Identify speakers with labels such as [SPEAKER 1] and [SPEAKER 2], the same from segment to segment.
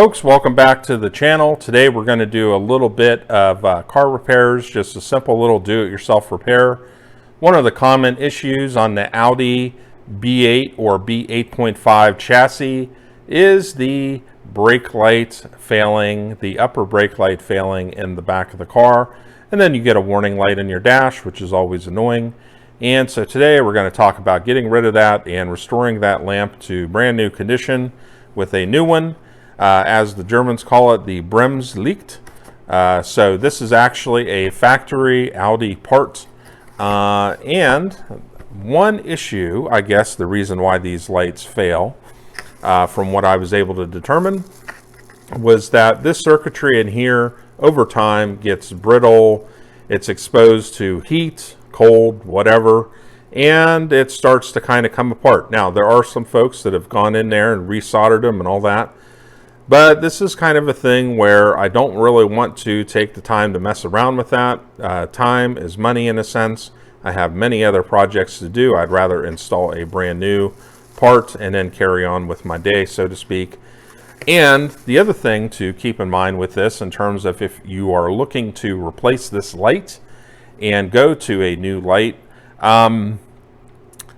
[SPEAKER 1] Folks, welcome back to the channel. Today we're going to do a little bit of car repairs, just a simple little do-it-yourself repair. One of the common issues on the Audi B8 or B8.5 chassis is the brake light failing, the upper brake light failing in the back of the car, and then you get a warning light in your dash, which is always annoying. And so today we're going to talk about getting rid of that and restoring that lamp to brand new condition with a new one. As the Germans call it, the Bremslicht. So this is actually a factory Audi part. And one issue, I guess the reason why these lights fail, from what I was able to determine, was that this circuitry in here over time gets brittle, it's exposed to heat, cold, whatever, and it starts to kind of come apart. Now, there are some folks that have gone in there and resoldered them and all that. But this is kind of a thing where I don't really want to take the time to mess around with that. Time is money in a sense. I have many other projects to do. I'd rather install a brand new part and then carry on with my day, so to speak. And the other thing to keep in mind with this, in terms of if you are looking to replace this light and go to a new light,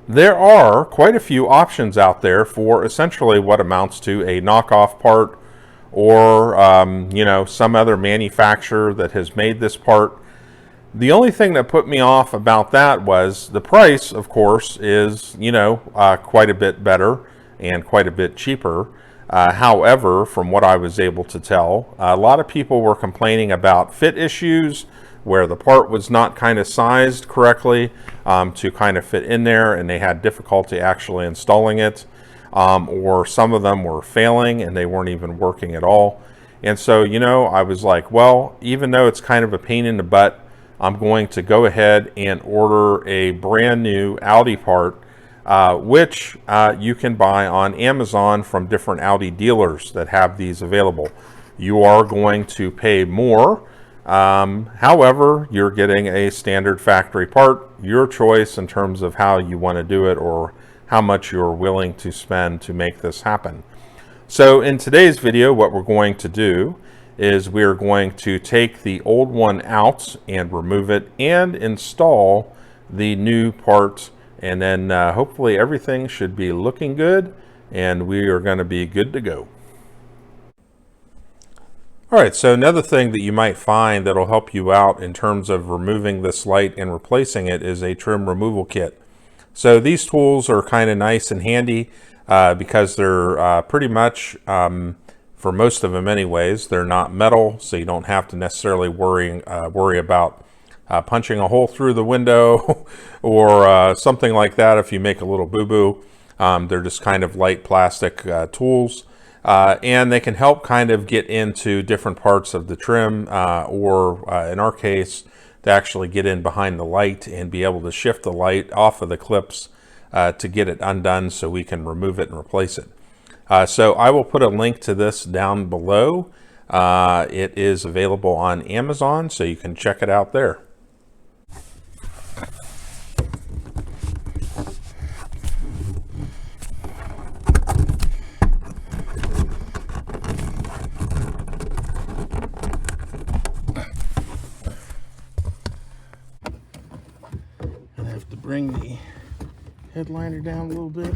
[SPEAKER 1] there are quite a few options out there for essentially what amounts to a knockoff part, or some other manufacturer that has made this part. The only thing that put me off about that was the price, of course, is quite a bit better and quite a bit cheaper. However, from what I was able to tell, a lot of people were complaining about fit issues where the part was not kind of sized correctly to kind of fit in there, and they had difficulty actually installing it. Or some of them were failing and they weren't even working at all. And so, I was like, well, even though it's kind of a pain in the butt, I'm going to go ahead and order a brand new Audi part, which you can buy on Amazon from different Audi dealers that have these available. You are going to pay more. However, you're getting a standard factory part, your choice in terms of how you want to do it or how much you're willing to spend to make this happen. So in today's video, what we're going to do is we're going to take the old one out and remove it and install the new part, and then hopefully everything should be looking good and we are going to be good to go. All right, so another thing that you might find that'll help you out in terms of removing this light and replacing it is a trim removal kit. So these tools are kind of nice and handy because they're pretty much, for most of them anyways, they're not metal, so you don't have to necessarily worry about punching a hole through the window or something like that if you make a little boo-boo. They're just kind of light plastic tools, and they can help kind of get into different parts of the trim or in our case, to actually get in behind the light and be able to shift the light off of the clips to get it undone so we can remove it and replace it. So I will put a link to this down below. It is available on Amazon, so you can check it out there. Bring the headliner down a little bit.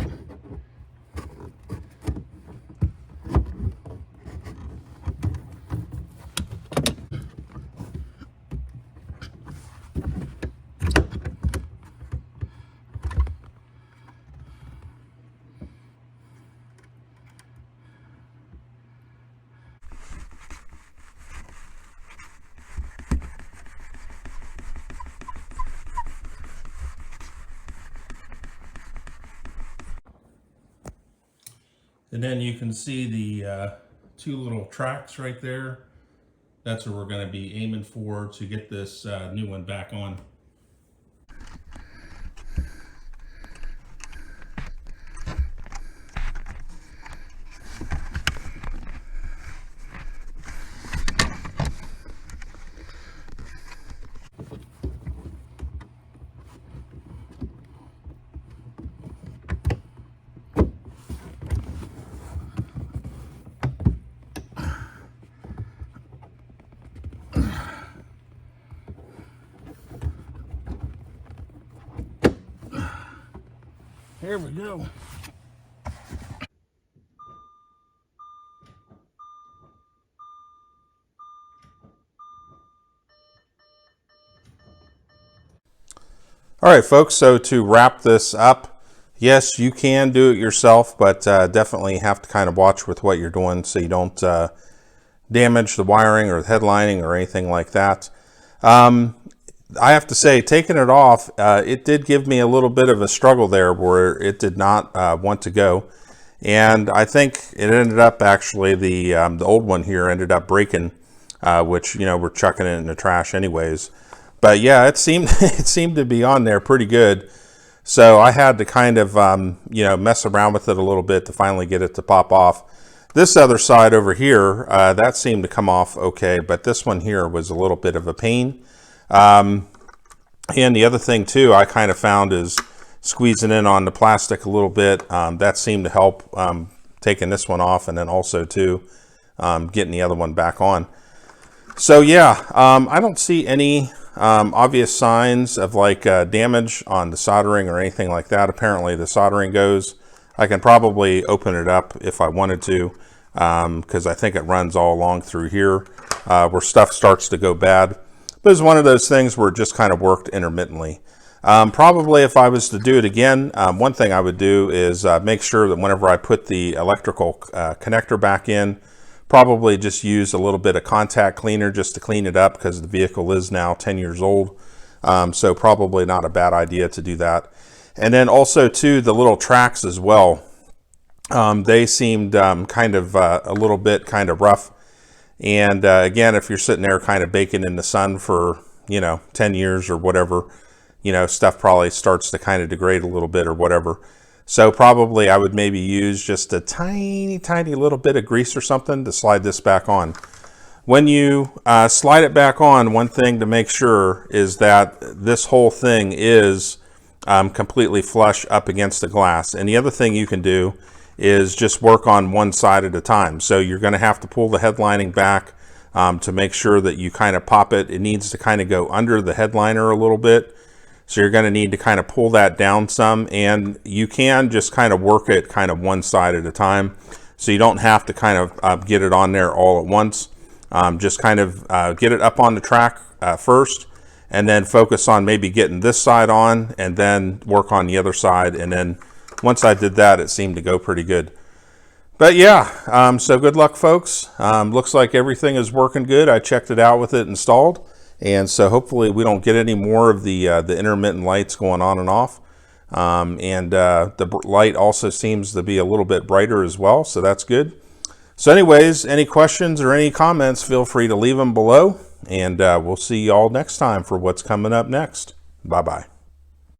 [SPEAKER 1] And then you can see the two little tracks right there. That's what we're going to be aiming for to get this new one back on.
[SPEAKER 2] Here we go.
[SPEAKER 1] All right, folks, so to wrap this up, yes, you can do it yourself, but definitely have to kind of watch with what you're doing so you don't damage the wiring or the headlining or anything like that. I have to say, taking it off, it did give me a little bit of a struggle there where it did not want to go. And I think it ended up actually, the old one here ended up breaking, which, you know, we're chucking it in the trash anyways. But yeah, it seemed it seemed to be on there pretty good. So I had to kind of, you know, mess around with it a little bit to finally get it to pop off. This other side over here, that seemed to come off okay, but this one here was a little bit of a pain. And the other thing too, I kind of found is squeezing in on the plastic a little bit. That seemed to help taking this one off, and then also too getting the other one back on. So yeah, I don't see any obvious signs of like damage on the soldering or anything like that. Apparently the soldering goes. I can probably open it up if I wanted to, because I think it runs all along through here where stuff starts to go bad. But it's one of those things where it just kind of worked intermittently. Probably if I was to do it again, one thing I would do is make sure that whenever I put the electrical connector back in, probably just use a little bit of contact cleaner just to clean it up, because the vehicle is now 10 years old. So probably not a bad idea to do that. And then also too, the little tracks as well. They seemed kind of a little bit kind of rough. And again, if you're sitting there kind of baking in the sun for, you know, 10 years or whatever, you know, stuff probably starts to kind of degrade a little bit or whatever. So probably I would maybe use just a tiny little bit of grease or something to slide this back on. When you slide it back on, one thing to make sure is that this whole thing is completely flush up against the glass. And the other thing you can do is just work on one side at a time. So you're going to have to pull the headlining back to make sure that you kind of pop it. It needs to kind of go under the headliner a little bit. So you're going to need to kind of pull that down some, and you can just kind of work it kind of one side at a time. So you don't have to kind of get it on there all at once. Just kind of get it up on the track first, and then focus on maybe getting this side on, and then work on the other side. And then once I did that, it seemed to go pretty good. But yeah, so good luck, folks. Looks like everything is working good. I checked it out with it installed. And so hopefully we don't get any more of the intermittent lights going on and off. The light also seems to be a little bit brighter as well, so that's good. So anyways, any questions or any comments, feel free to leave them below. And we'll see you all next time for what's coming up next. Bye-bye.